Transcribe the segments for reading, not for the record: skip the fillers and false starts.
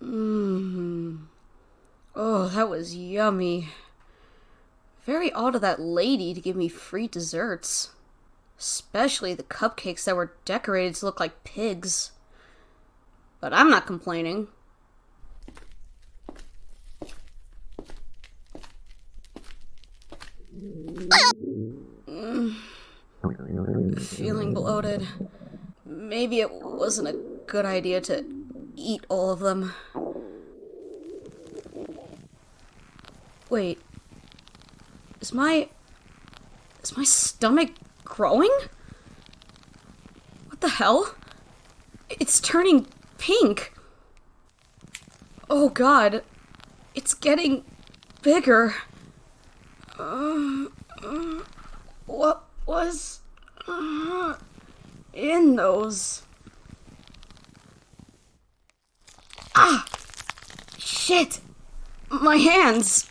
Mmm. Oh, that was yummy. Very odd of that lady to give me free desserts. Especially the cupcakes that were decorated to look like pigs. But I'm not complaining. Feeling bloated. Maybe it wasn't a good idea to eat all of them. Wait, is my stomach growing? What the hell? It's turning pink. Oh god, it's getting bigger. What was in those? Ah! Shit! My hands!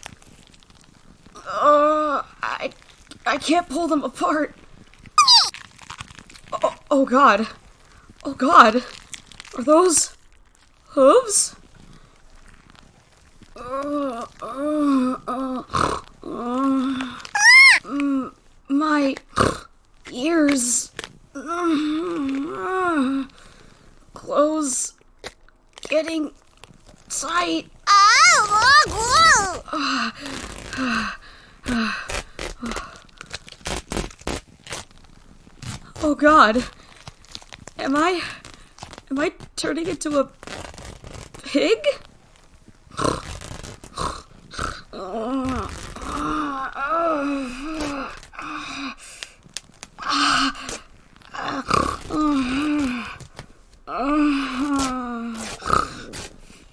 I can't pull them apart. Oh god. Oh god. Are those hooves? My ears. Clothes getting tight. Oh god. Am I turning into a pig?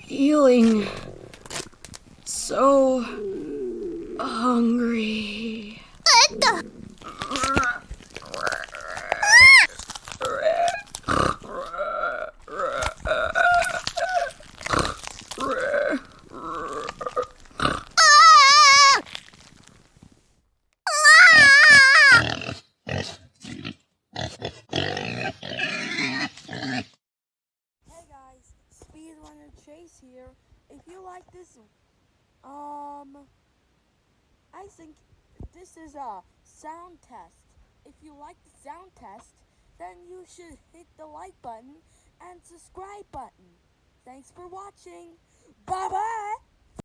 Feeling so hungry. Hey guys, Speedrunner Chase here. If you like this, I think this is a sound test. If you like the sound test, then you should hit the like button and subscribe button. Thanks for watching. Bye bye!